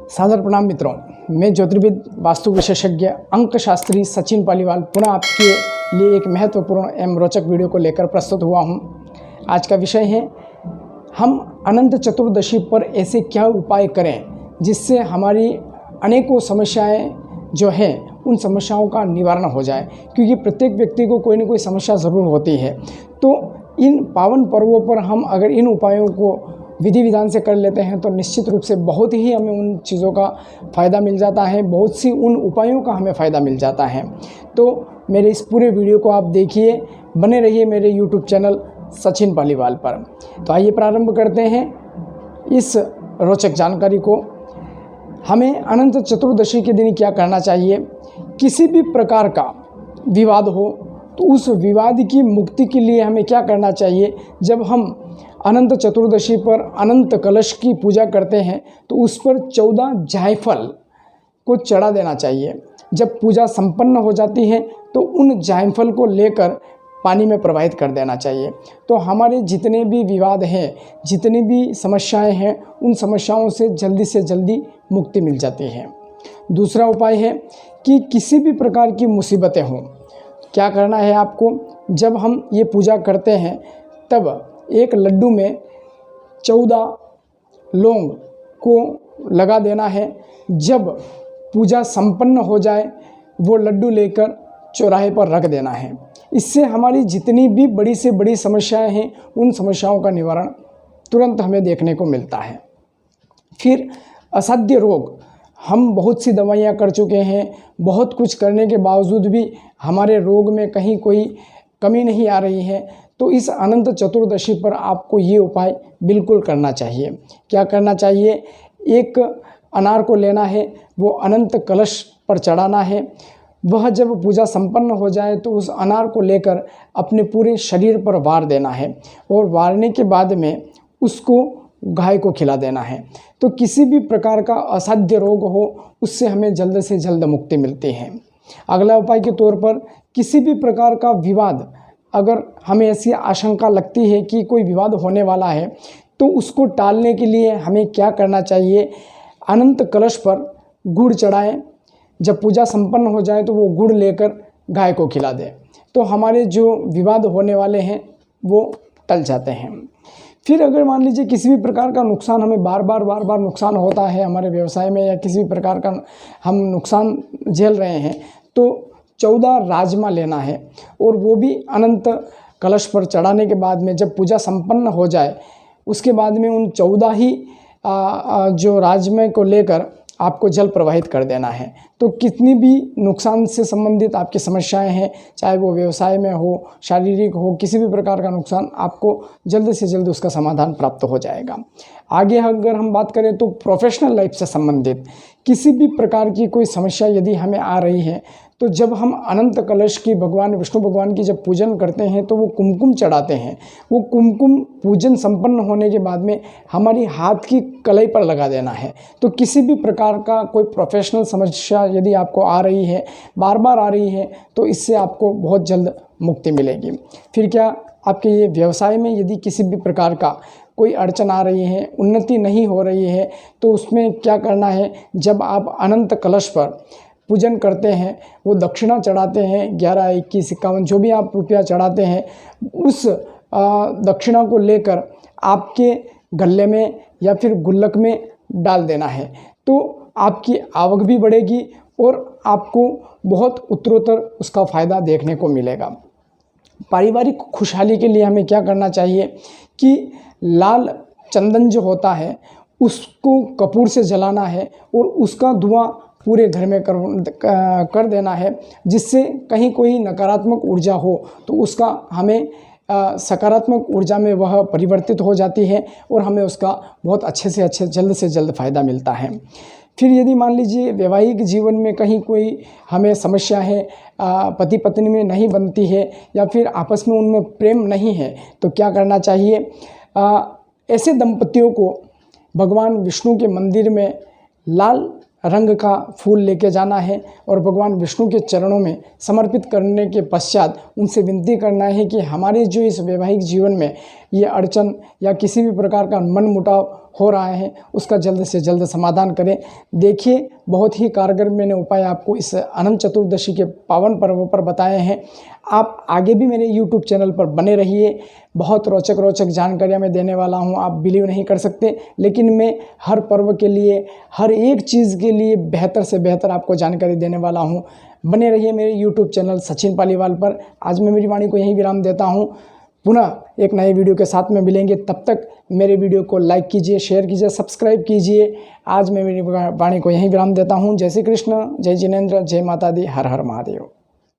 सादर प्रणाम मित्रों, मैं ज्योतिर्विद वास्तु विशेषज्ञ अंक शास्त्री सचिन पालीवाल पुनः आपके लिए एक महत्वपूर्ण एवं रोचक वीडियो को लेकर प्रस्तुत हुआ हूं। आज का विषय है, हम अनंत चतुर्दशी पर ऐसे क्या उपाय करें जिससे हमारी अनेकों समस्याएं जो हैं उन समस्याओं का निवारण हो जाए, क्योंकि प्रत्येक व्यक्ति को कोई न कोई समस्या ज़रूर होती है। तो इन पावन पर्वों पर हम अगर इन उपायों को विधि विधान से कर लेते हैं तो निश्चित रूप से बहुत ही हमें उन चीज़ों का फ़ायदा मिल जाता है, बहुत सी उन उपायों का हमें फ़ायदा मिल जाता है। तो मेरे इस पूरे वीडियो को आप देखिए, बने रहिए मेरे YouTube चैनल सचिन पालीवाल पर। तो आइए प्रारंभ करते हैं इस रोचक जानकारी को। हमें अनंत चतुर्दशी के दिन क्या करना चाहिए? किसी भी प्रकार का विवाद हो तो उस विवाद की मुक्ति के लिए हमें क्या करना चाहिए? जब हम अनंत चतुर्दशी पर अनंत कलश की पूजा करते हैं तो उस पर 14 जायफल को चढ़ा देना चाहिए। जब पूजा संपन्न हो जाती है तो उन जायफल को लेकर पानी में प्रवाहित कर देना चाहिए। तो हमारे जितने भी विवाद हैं, जितनी भी समस्याएं हैं, उन समस्याओं से जल्दी मुक्ति मिल जाती है। दूसरा उपाय है कि किसी भी प्रकार की मुसीबतें हों, क्या करना है आपको? जब हम ये पूजा करते हैं तब एक लड्डू में 14 लौंग को लगा देना है। जब पूजा संपन्न हो जाए वो लड्डू लेकर चौराहे पर रख देना है। इससे हमारी जितनी भी बड़ी से बड़ी समस्याएं हैं उन समस्याओं का निवारण तुरंत हमें देखने को मिलता है। फिर असाध्य रोग, हम बहुत सी दवाइयाँ कर चुके हैं, बहुत कुछ करने के बावजूद भी हमारे रोग में कहीं कोई कमी नहीं आ रही है, तो इस अनंत चतुर्दशी पर आपको ये उपाय बिल्कुल करना चाहिए। क्या करना चाहिए? एक अनार को लेना है, वो अनंत कलश पर चढ़ाना है। वह जब पूजा संपन्न हो जाए तो उस अनार को लेकर अपने पूरे शरीर पर वार देना है और वारने के बाद में उसको गाय को खिला देना है। तो किसी भी प्रकार का असाध्य रोग हो उससे हमें जल्द से जल्द मुक्ति मिलती है। अगला उपाय के तौर पर, किसी भी प्रकार का विवाद, अगर हमें ऐसी आशंका लगती है कि कोई विवाद होने वाला है तो उसको टालने के लिए हमें क्या करना चाहिए? अनंत कलश पर गुड़ चढ़ाएं। जब पूजा संपन्न हो जाए तो वो गुड़ लेकर गाय को खिला दें, तो हमारे जो विवाद होने वाले हैं वो टल जाते हैं। फिर अगर मान लीजिए किसी भी प्रकार का नुकसान हमें बार बार नुकसान होता है हमारे व्यवसाय में, या किसी भी प्रकार का हम नुकसान झेल रहे हैं, तो 14 राजमा लेना है और वो भी अनंत कलश पर चढ़ाने के बाद में जब पूजा संपन्न हो जाए उसके बाद में उन 14 ही जो राजमे को लेकर आपको जल प्रवाहित कर देना है। तो कितनी भी नुकसान से संबंधित आपकी समस्याएं हैं, चाहे वो व्यवसाय में हो, शारीरिक हो, किसी भी प्रकार का नुकसान, आपको जल्द से जल्द उसका समाधान प्राप्त हो जाएगा। आगे अगर हम बात करें तो प्रोफेशनल लाइफ से संबंधित किसी भी प्रकार की कोई समस्या यदि हमें आ रही है तो जब हम अनंत कलश की भगवान विष्णु भगवान की जब पूजन करते हैं तो वो कुमकुम चढ़ाते हैं। वो कुमकुम पूजन संपन्न होने के बाद में हमारी हाथ की कलाई पर लगा देना है। तो किसी भी प्रकार का कोई प्रोफेशनल समस्या यदि आपको आ रही है, बार बार आ रही है, तो इससे आपको बहुत जल्द मुक्ति मिलेगी। फिर क्या, आपके ये व्यवसाय में यदि किसी भी प्रकार का कोई अड़चन आ रही है, उन्नति नहीं हो रही है, तो उसमें क्या करना है? जब आप अनंत कलश पर पूजन करते हैं, वो दक्षिणा चढ़ाते हैं, 11, 21, 51 जो भी आप रुपया चढ़ाते हैं, उस दक्षिणा को लेकर आपके गले में या फिर गुल्लक में डाल देना है। तो आपकी आवक भी बढ़ेगी और आपको बहुत उत्तरोत्तर उसका फ़ायदा देखने को मिलेगा। पारिवारिक खुशहाली के लिए हमें क्या करना चाहिए कि लाल चंदन जो होता है उसको कपूर से जलाना है और उसका धुआं पूरे घर में कर देना है, जिससे कहीं कोई नकारात्मक ऊर्जा हो तो उसका हमें सकारात्मक ऊर्जा में वह परिवर्तित हो जाती है और हमें उसका बहुत अच्छे से जल्द फ़ायदा मिलता है। फिर यदि मान लीजिए वैवाहिक जीवन में कहीं कोई हमें समस्या है, पति पत्नी में नहीं बनती है या फिर आपस में उनमें प्रेम नहीं है, तो क्या करना चाहिए? ऐसे दंपतियों को भगवान विष्णु के मंदिर में लाल रंग का फूल लेके जाना है और भगवान विष्णु के चरणों में समर्पित करने के पश्चात उनसे विनती करना है कि हमारे जो इस वैवाहिक जीवन में ये अड़चन या किसी भी प्रकार का मनमुटाव हो रहा है उसका जल्द से जल्द समाधान करें। देखिए, बहुत ही कारगर मैंने उपाय आपको इस अनंत चतुर्दशी के पावन पर्व पर बताए हैं। आप आगे भी मेरे YouTube चैनल पर बने रहिए, बहुत रोचक जानकारियाँ मैं देने वाला हूँ, आप बिलीव नहीं कर सकते। लेकिन मैं हर पर्व के लिए, हर एक चीज़ के लिए बेहतर से बेहतर आपको जानकारी देने वाला हूँ। बने रहिए मेरे YouTube चैनल सचिन पालीवाल पर। आज मैं मेरी वाणी को यहीं विराम देता हूँ, पुनः एक नए वीडियो के साथ में मिलेंगे। तब तक मेरे वीडियो को लाइक कीजिए, शेयर कीजिए, सब्सक्राइब कीजिए। आज मैं मेरी वाणी को यहीं विराम देता हूँ। जय श्री कृष्ण, जय जिनेंद्र, जय माता दी, हर हर महादेव।